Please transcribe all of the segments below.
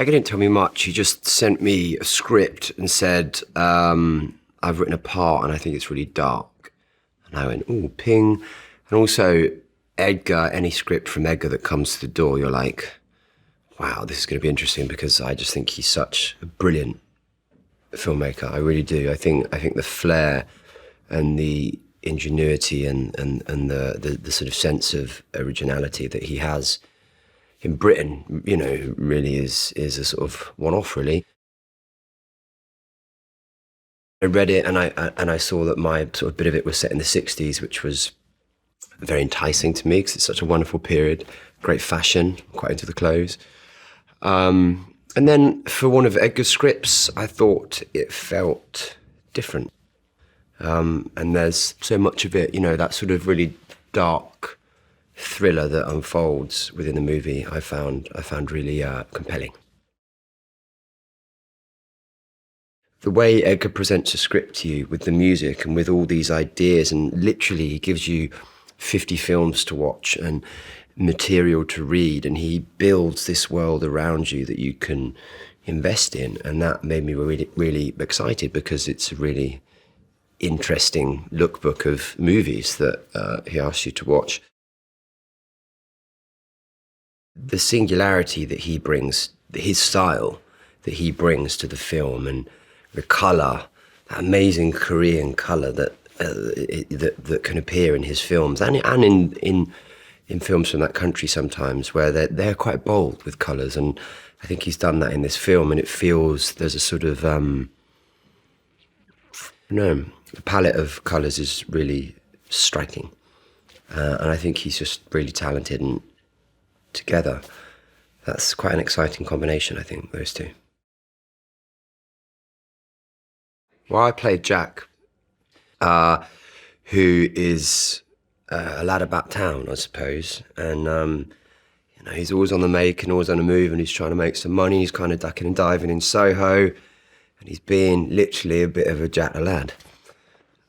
Edgar didn't tell me much. He just sent me a script and said, I've written a part and I think it's really dark. And I went, ooh, ping. And also, Edgar, any script from Edgar that comes to the door, you're like, wow, this is going to be interesting, because I just think he's such a brilliant filmmaker. I really do. I think the flair and the ingenuity and the sort of sense of originality that he has in Britain, you know, really is a sort of one-off, really. I read it and I saw that my sort of bit of it was set in the 60s, which was very enticing to me because it's such a wonderful period, great fashion, quite into the clothes. And then for one of Edgar's scripts, I thought it felt different. And there's so much of it, you know, that sort of really dark thriller that unfolds within the movie, I found really compelling. The way Edgar presents a script to you with the music and with all these ideas, and literally he gives you 50 films to watch and material to read, and he builds this world around you that you can invest in, and that made me really, really excited, because it's a really interesting lookbook of movies that he asks you to watch. The singularity that he brings, his style that he brings to the film, and the colour, that amazing Korean colour that can appear in his films, and in films from that country sometimes, where they're quite bold with colours, and I think he's done that in this film, and it feels there's a sort of the palette of colours is really striking, and I think he's just really talented, and together that's quite an exciting combination, I think, those two. Well, I played Jack, who is a lad about town, I suppose, and you know, he's always on the make and always on the move, and he's trying to make some money. He's kind of ducking and diving in Soho, and he's being literally a bit of a Jack the lad.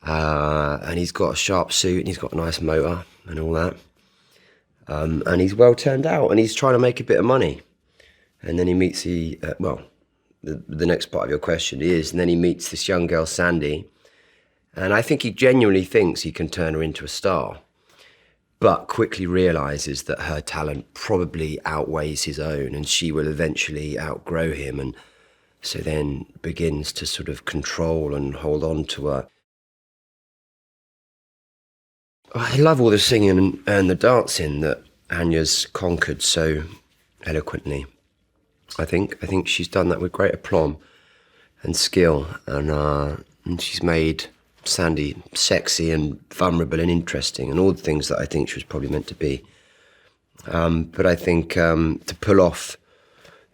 And he's got a sharp suit, and he's got a nice motor and all that. And he's well turned out, and he's trying to make a bit of money. And then he meets the next part of your question is, and then he meets this young girl, Sandy, and I think he genuinely thinks he can turn her into a star, but quickly realises that her talent probably outweighs his own, and she will eventually outgrow him, and so then begins to sort of control and hold on to her. I love all the singing and the dancing that Anya's conquered so eloquently. I think she's done that with great aplomb and skill, and she's made Sandy sexy and vulnerable and interesting, and all the things that I think she was probably meant to be. But I think to pull off,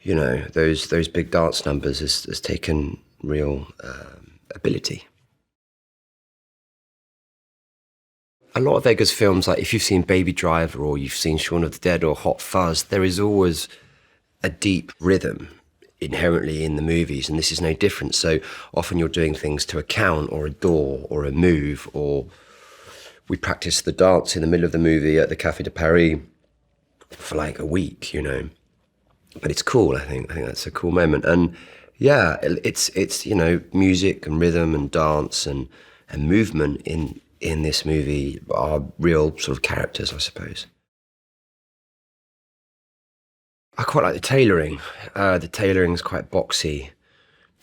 you know, those big dance numbers has taken real ability. A lot of Edgar's films, like if you've seen Baby Driver or you've seen Shaun of the Dead or Hot Fuzz, there is always a deep rhythm inherently in the movies, and this is no different. So often you're doing things to a count or a door or a move, or we practice the dance in the middle of the movie at the Café de Paris for like a week, you know. But it's cool, I think that's a cool moment. And yeah, it's you know, music and rhythm and dance and movement in this movie are real sort of characters, I suppose. I quite like the tailoring. The tailoring is quite boxy.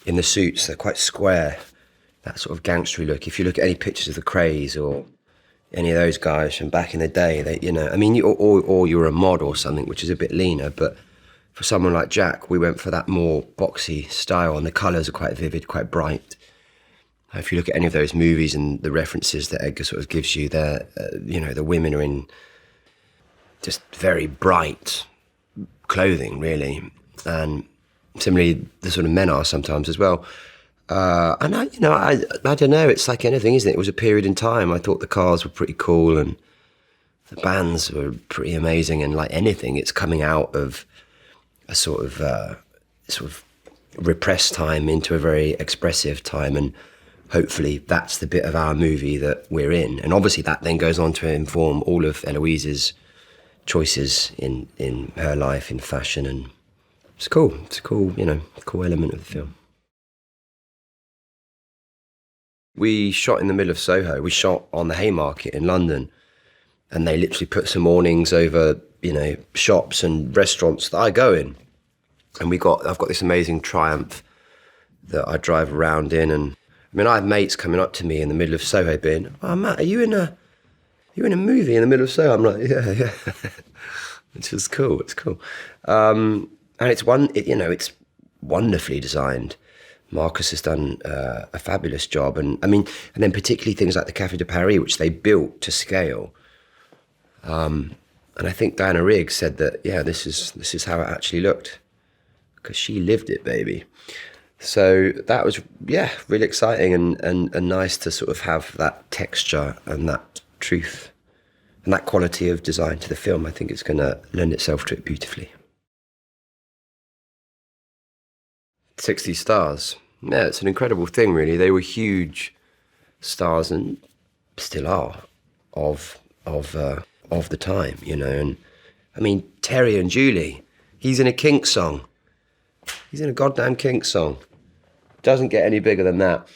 In the suits, they're quite square, that sort of gangstery look. If you look at any pictures of the Craze or any of those guys from back in the day, they, you know, I mean, or you're a mod or something, which is a bit leaner, but for someone like Jack, we went for that more boxy style, and the colours are quite vivid, quite bright. If you look at any of those movies and the references that Edgar sort of gives you, you know, the women are in just very bright clothing, really, and similarly the sort of men are sometimes as well. And I don't know, it's like anything, isn't it? It was a period in time. I thought the cars were pretty cool and the bands were pretty amazing, and like anything, it's coming out of a sort of repressed time into a very expressive time, and hopefully that's the bit of our movie that we're in. And obviously that then goes on to inform all of Eloise's choices in her life, in fashion and it's cool. It's a cool, cool element of the film. We shot in the middle of Soho. We shot on the Haymarket in London, and they literally put some awnings over, shops and restaurants that I go in. And I've got this amazing Triumph that I drive around in, and I have mates coming up to me in the middle of Soho being, "Oh, Matt, are you in a movie in the middle of Soho?" I'm like, yeah. It's just cool. It's cool. And it's wonderfully designed. Marcus has done a fabulous job, and then particularly things like the Café de Paris, which they built to scale. And I think Diana Rigg said that, this is how it actually looked, because she lived it, baby. So that was, really exciting and nice to sort of have that texture and that truth and that quality of design to the film. I think it's going to lend itself to it beautifully. 60 stars. Yeah, it's an incredible thing, really. They were huge stars and still are of the time, And Terry and Julie, he's in a Kinks song. He's in a goddamn Kinks song. Doesn't get any bigger than that.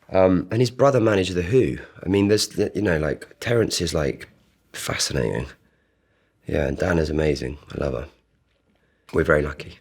And his brother managed The Who. There's, Terence is fascinating. Yeah, and Dana's amazing. I love her. We're very lucky.